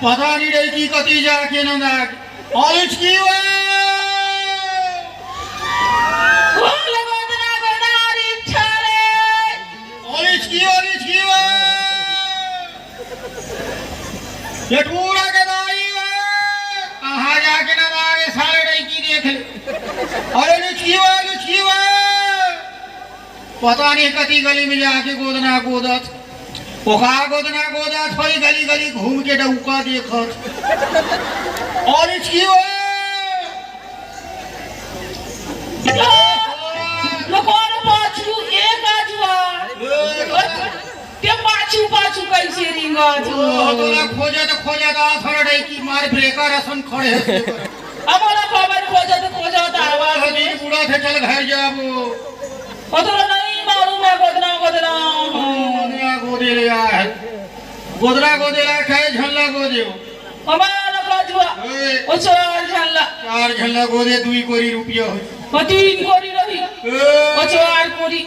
पता नहीं रही की कती जाके न नाग ऑलिच की वे ओले गोदना गोदारी छाले ऑलिच की वे ये पूरा के दाई वे कहां जाके न नागे साले रही की देख ले अरे लुचकी वे पता नहीं कती गली में जाके गोदना गोदत ओखा गोदना गोदा थोड़ी गली गली घूम के डौका देखत और इसकी वो लोगों पाछू एक आजुआ के पाछू कैसे रिंगा जो तोला खोजा तो थोड़ा की मार ब्रेकर असन खड़े है हमारा खबर खोजा तो आवाज में पूरा थे चल घर जाबो ओ तो नहीं मालूम है गोदना गोदरा गोदेला खाए झल्ला गोदेओ हमारा काजुआ ओ चार झल्ला गोदे 2 कोरी रुपया हो 3 कोरी रही ओ 4 कोरी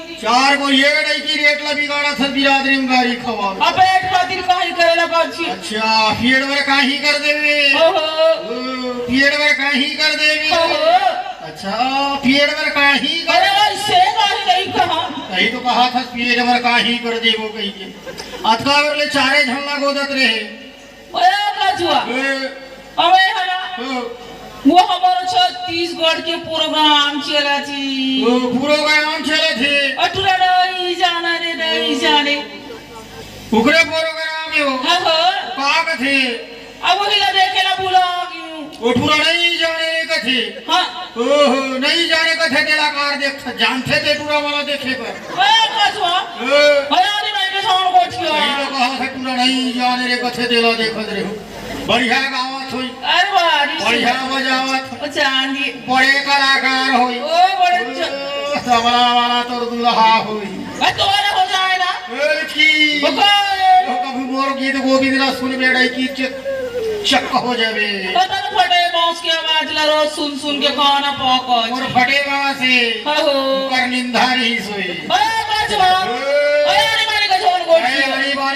ये नहीं की रेट ला बिगाड़ा था बिरादरी में गाड़ी खवा अब पेट खातिर काहे करेला काजी अच्छा पेड़ में काहे कर देवे ओहो पेड़ में काहे कर देवे ओहो अच्छा पेड़ में काहे कर अरे ऐसे काहे नहीं कहा कहीं तो कहा था पेड़ में काहे कर देवो कहीं के अतकावर ले चारे झल्ला गोदत रहे ओए काजुआ अबे हना वो हमारा छत्तीसगढ़ के प्रोग्राम चला थी प्रोग्राम चले थे अटूरा नहीं जाने उकरे प्रोग्राम में हो हाँ का थे अब वही ला देखेला बुला गई उठूरा नहीं जाने का थे हाँ ओहो नहीं जाने का थे तेरा कार देख जानते थे टूरा वाला देखे पर ओए काजुआ हयारी नहीं के साउंड कोठिया यही तो कहा था टूरा नहीं जाने रे कथे तेला देखत रे बढ़िया गावत होई अरे बारिश बढ़िया बजावत चांदी बड़े कलाकार होई ओ बड़े तबला वाला तो दुल्हा होई तोरा हो जाए ना की ओके कभी मोर गीत गोविंद ला सुन बेड़ाई की चक हो जावे पता न फटे बांस की आवाज ला रोज सुन के खाना पको और फटे बाबा से हो कर निंदा रही सोई ओए काजुआ ओए अरे मारी का जोन गोठी बड़ी बारी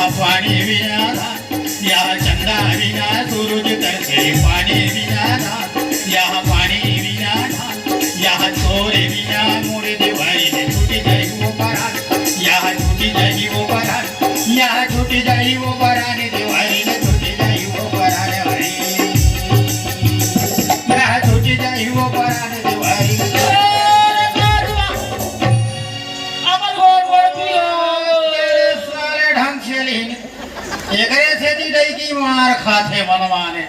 यहाँ पानी बिना धान, यहाँ चंदा बिना सूरज तरसे पानी बिना धान, यहाँ पानी बिना धान, यहाँ तोरे बिना मोरे देवारी ने छूटी जाई वो परान, यहाँ छूटी जाई वो परान, यहाँ छूटी जाई वो परान देवारी ने छूटी जाई वो परान हरी, यहाँ छूटी जाई वो परान देवारी ने एकरे से दी गई की मार खाते मनमाने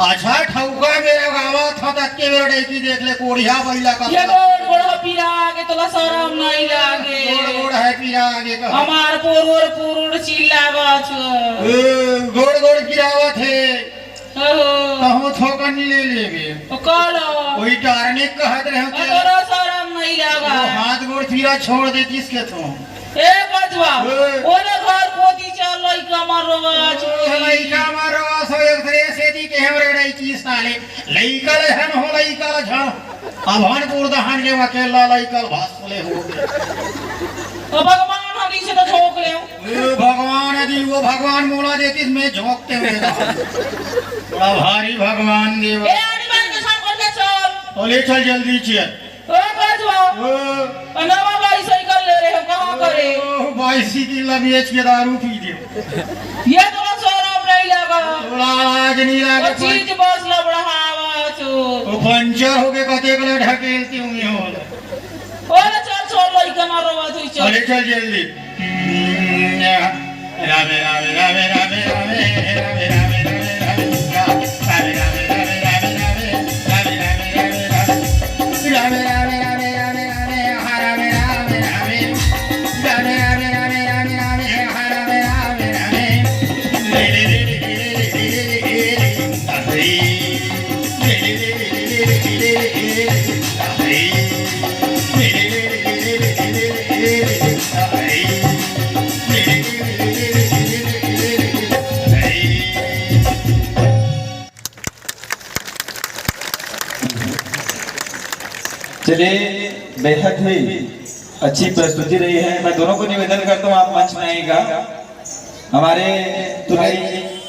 अच्छा ठौका मेरे गावा था तक के मेरे की देख ले कोढ़िया बैला का ये गोड़ पीरा आगे तोला शरम नहीं लागे गोड़ है पीरा आगे का हमार पोर चिल्लावत गोड़ गिरावत है हो कहूं थोका नहीं ले लेगे तो काला कोई टारनिक कहत रहे हो तोरा शरम नहीं लागा हाथ गोड़ पीरा छोड़ दे किसके तो ए बजवा ओने घर पोती चल लइका मारवा लइका मारवा सो एक तरह से दी के हमरे रही की साले लइकल हन हो लइकल झण अभनपुर दहन के अकेला लइकल भासले हो तो भगवान हरी से तो ठोक ले भगवान यदि वो भगवान मोला देती मैं झोंकते हुए बड़ा भारी भगवान देव ए आदमी के साथ कर दे चल ओले चल जल्दी चल ओ बजवा नवा बाइसाइकिल ले रहे हो कहां करे बाइसाइकिल बेच के दारू पी दे ये तो शरम नहीं लगा थोड़ा आज नहीं लगा चीज बस ला बढ़ावा छो वो पंचर हो के कते कले ढकेलती हूं हो ओले चल लइका मारवा तू चल ओले चल जल्दी रामे रामे रामे रामे रामे रामे रामे रामे रामे चलिए बेहद ही अच्छी प्रस्तुति रही है। मैं दोनों को निवेदन करता हूँ आप मंच में आएगा हमारे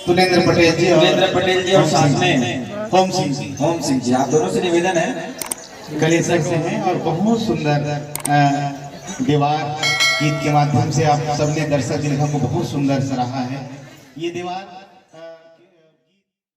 तुलेंद्र पटेल जी और साथ में होम सिंह जी आप दोनों से निवेदन है कलेसर से हैं और बहुत सुंदर दीवार गीत के माध्यम से आप सबने दर्शक जिन को बहुत सुंदर सराहा है। ये दीवार